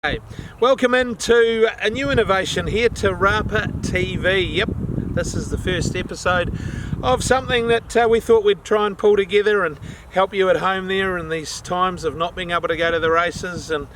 Hey, welcome into a new innovation here to Rapa TV. Yep, this is the first episode of something that we thought we'd try and pull together and help you at home there in these times of not being able to go to the races. And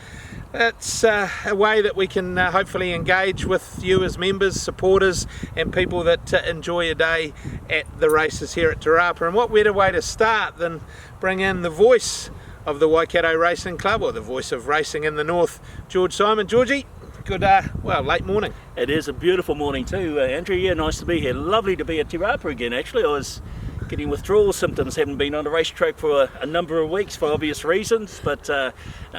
it's a way that we can hopefully engage with you as members, supporters and people that enjoy a day at the races here at Te Rapa. And what better way to start than bring in the voice of the Waikato Racing Club, or the voice of racing in the north, George Simon. Georgie, good, late morning. It is a beautiful morning too, Andrew. Yeah, nice to be here. Lovely to be at Te Rapa again, actually. I was getting withdrawal symptoms, haven't been on a racetrack for a number of weeks for obvious reasons, but no,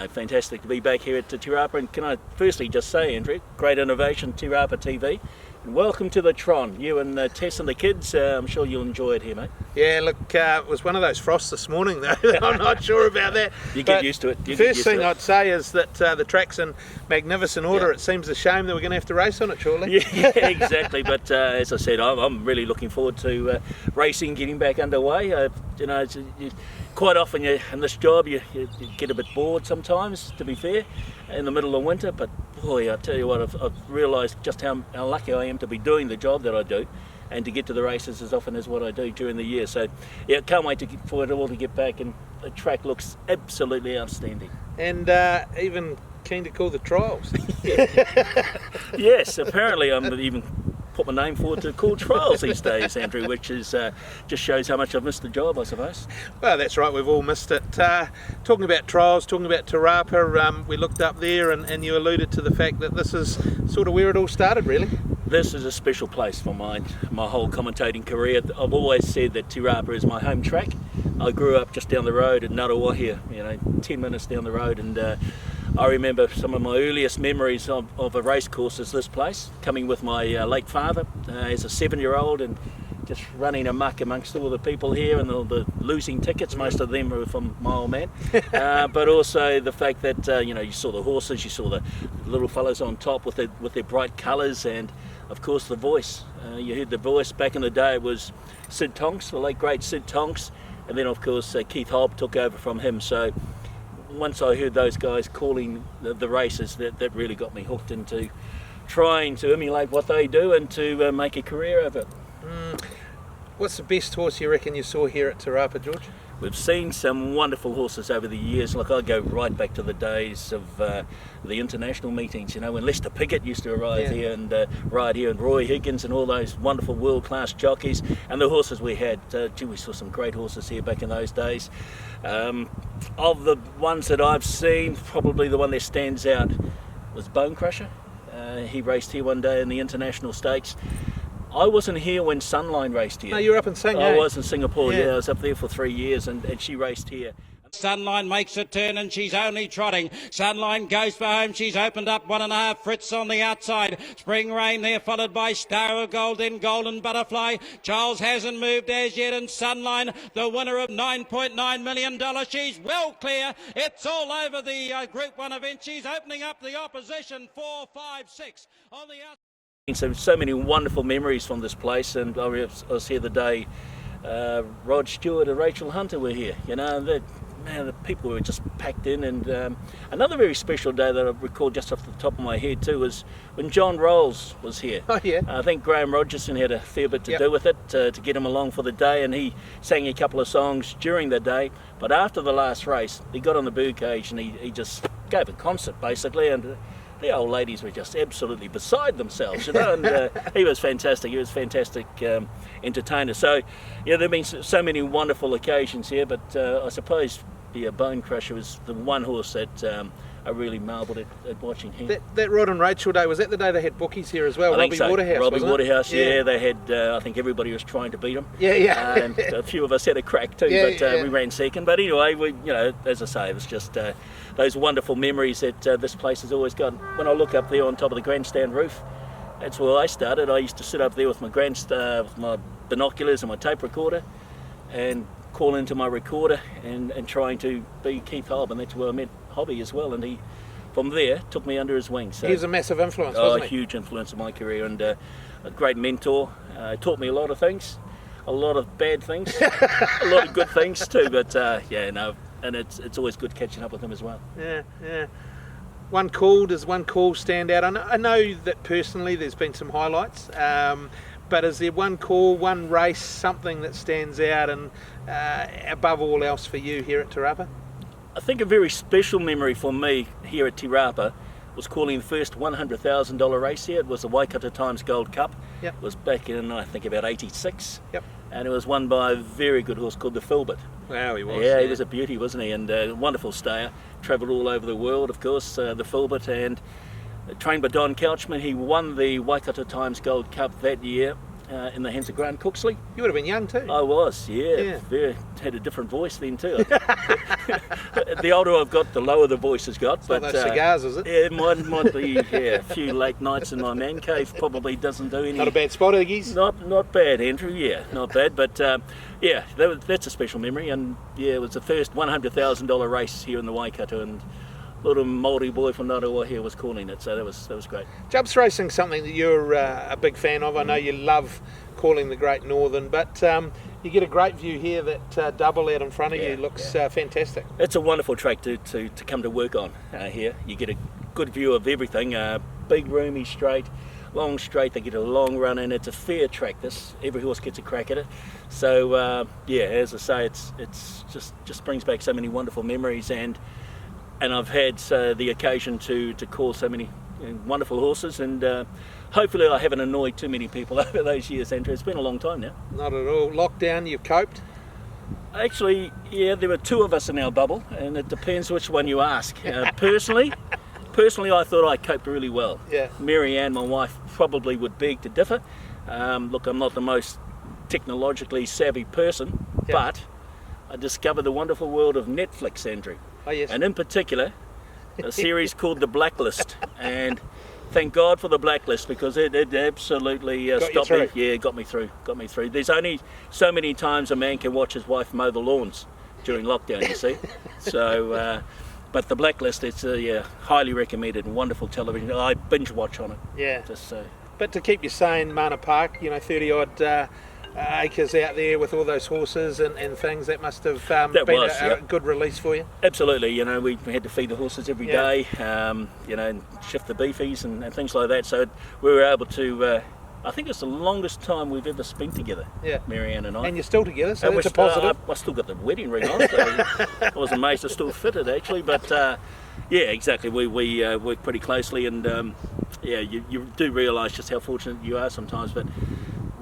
fantastic to be back here at Te Rapa. And can I firstly just say, Andrew, great innovation, Te Rapa TV. And welcome to the Tron, you and Tess and the kids. I'm sure you'll enjoy it here, mate. Yeah, look, it was one of those frosts this morning though. I'm not sure about that. You get used to it. First thing I'd say is that the track's in magnificent order. It seems a shame that we're going to have to race on it shortly. Yeah, exactly. But as I said, I'm really looking forward to racing, getting back underway. You know, quite often in this job you get a bit bored sometimes, to be fair, in the middle of winter. But boy, I tell you what, I've realised just how lucky I am to be doing the job that I do, and to get to the races as often as what I do during the year. So yeah, can't wait for it all to get back, and the track looks absolutely outstanding. And even keen to call the trials. Yes, apparently I'm even put my name forward to call trials these days, Andrew, which is just shows how much I've missed the job, I suppose. Well, that's right, we've all missed it. Talking about trials, talking about Te Rapa, we looked up there and you alluded to the fact that this is sort of where it all started, really. This is a special place for my whole commentating career. I've always said that Te Rapa is my home track. I grew up just down the road at Ngarawahia, 10 minutes down the road, and I remember some of my earliest memories of a race course is this place, coming with my late father as a 7-year-old and just running amok amongst all the people here and all the losing tickets. Most of them were from my old man. But also the fact that you saw the horses, you saw the little fellows on top with their bright colours, and of course the voice. You heard the voice back in the day. It was Sid Tonks, the late great Sid Tonks, and then of course Keith Hobb took over from him. So once I heard those guys calling the races, that really got me hooked into trying to emulate what they do and to make a career of it. What's the best horse you reckon you saw here at Te Rapa, George? We've seen some wonderful horses over the years. Like I go right back to the days of the international meetings, when Lester Piggott used to arrive here and ride here, and Roy Higgins and all those wonderful world-class jockeys, and the horses we had. We saw some great horses here back in those days. Of the ones that I've seen, probably the one that stands out was Bone Crusher. He raced here one day in the international stakes. I wasn't here when Sunline raced here. No, you were up in Singapore. I was in Singapore, I was up there for 3 years, and she raced here. Sunline makes a turn and she's only trotting. Sunline goes for home. She's opened up 1.5. Fritz on the outside. Spring Rain there, followed by Star of Gold, then Golden Butterfly. Charles hasn't moved as yet, and Sunline, the winner of $9.9 million. She's well clear. It's all over the Group 1 event. She's opening up the opposition. 4, 5, 6 on the outside. So many wonderful memories from this place, and I was here the day Rod Stewart and Rachel Hunter were here. The people were just packed in. And another very special day that I recall just off the top of my head too was when John Rolls was here. Oh yeah. I think Graham Rogerson had a fair bit to do with it to get him along for the day, and he sang a couple of songs during the day. But after the last race, he got on the birdcage and he just gave a concert basically, and the old ladies were just absolutely beside themselves, and he was fantastic. He was a fantastic entertainer. So, there have been so many wonderful occasions here, but I suppose the Bone Crusher was the one horse that I really marvelled at watching him. That Rod and Rachel day, was that the day they had bookies here as well? I think so. Waterhouse, Robbie Waterhouse, yeah. They had, I think everybody was trying to beat him. Yeah. And a few of us had a crack too, we ran second. But anyway, as I say, it was just those wonderful memories that this place has always got. When I look up there on top of the grandstand roof, that's where I started. I used to sit up there with with my binoculars and my tape recorder and call into my recorder and trying to be Keith Hobb, and that's where I met Hobby as well, and he from there took me under his wing. So he was a massive influence, wasn't he? A huge influence in my career, and a great mentor. Taught me a lot of things, a lot of bad things, a lot of good things too, but and it's always good catching up with him as well. Yeah. One call, does one call stand out? I know that personally there's been some highlights, but is there one call, one race, something that stands out and above all else for you here at Te Rapa? I think a very special memory for me here at Te Rapa was calling the first $100,000 race here. It was the Waikato Times Gold Cup. Yep. It was back in, I think, about '86. Yep. And it was won by a very good horse called the Filbert. Wow, he was. Yeah, he was a beauty, wasn't he? And a wonderful stayer. Travelled all over the world, of course, the Filbert, and trained by Don Couchman. He won the Waikato Times Gold Cup that year in the hands of Grant Cooksley. You would have been young too. I was, yeah. Had a different voice then too. The older I've got, the lower the voice has got. It's but not those cigars, is it? Yeah, might be. Yeah, a few late nights in my man cave probably doesn't do any. Not a bad spot, Iggy's. Not bad, Andrew. Yeah, not bad. But yeah, that's a special memory. And yeah, it was the first $100,000 race here in the Waikato, and little Māori boy from Ngātaua here was calling it, so that was great. Jumps racing, something that you're a big fan of. I know you love calling the Great Northern, but you get a great view here. That double out in front of you looks fantastic. It's a wonderful track to come to work on here. You get a good view of everything. Big, roomy straight, long straight. They get a long run in. It's a fair track. Every horse gets a crack at it. So yeah, as I say, it's just brings back so many wonderful memories, and I've had the occasion to call so many wonderful horses, and hopefully I haven't annoyed too many people over those years, Andrew. It's been a long time now. Not at all. Lockdown, you've coped? Actually, yeah, there were two of us in our bubble, and it depends which one you ask. Personally, I thought I coped really well. Yeah. Mary Ann, my wife, probably would beg to differ. Look, I'm not the most technologically savvy person, but I discovered the wonderful world of Netflix, Andrew. Oh, yes. And in particular, a series called The Blacklist. And thank God for The Blacklist, because it absolutely stopped me. Yeah, got me through. There's only so many times a man can watch his wife mow the lawns during lockdown, you see. So, but The Blacklist, it's highly recommended and wonderful television. I binge watch on it. Yeah. Just But to keep you sane, Mana Park, 30 odd acres out there with all those horses and things, that must have been a good release for you. Absolutely, we had to feed the horses every day, and shift the beefies and things like that. So we were able to. I think it's the longest time we've ever spent together. Yeah, Marianne and I. And you're still together, so that's a positive. I still got the wedding ring on. So I was amazed it still fitted actually, but yeah, exactly. We work pretty closely, and you do realise just how fortunate you are sometimes, but.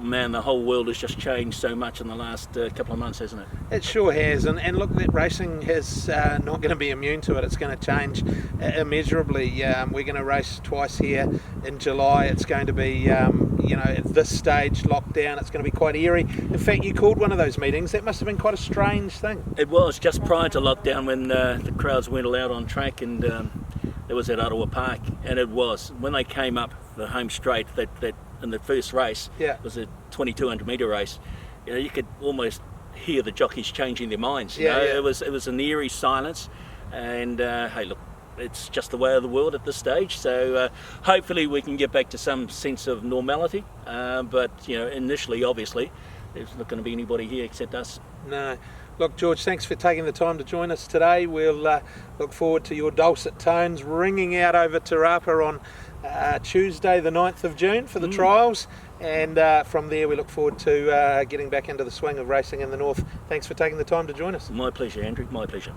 Man, the whole world has just changed so much in the last couple of months, hasn't it? It sure has, and look, that racing is not going to be immune to it. It's going to change immeasurably. We're going to race twice here in July. It's going to be, at this stage, lockdown. It's going to be quite eerie. In fact, you called one of those meetings. That must have been quite a strange thing. It was, just prior to lockdown, when the crowds weren't allowed on track, and there was at Ottawa Park, and it was, when they came up the home straight, that in the first race, it was a 2200 metre race, you could almost hear the jockeys changing their minds. It was an eerie silence, and hey, look, it's just the way of the world at this stage. So hopefully we can get back to some sense of normality. But initially, obviously, there's not going to be anybody here except us. No. Look, George, thanks for taking the time to join us today. We'll look forward to your dulcet tones ringing out over Te Rapa on Tuesday the 9th of June for the trials, and from there we look forward to getting back into the swing of racing in the north. Thanks for taking the time to join us. My pleasure, Andrew, my pleasure.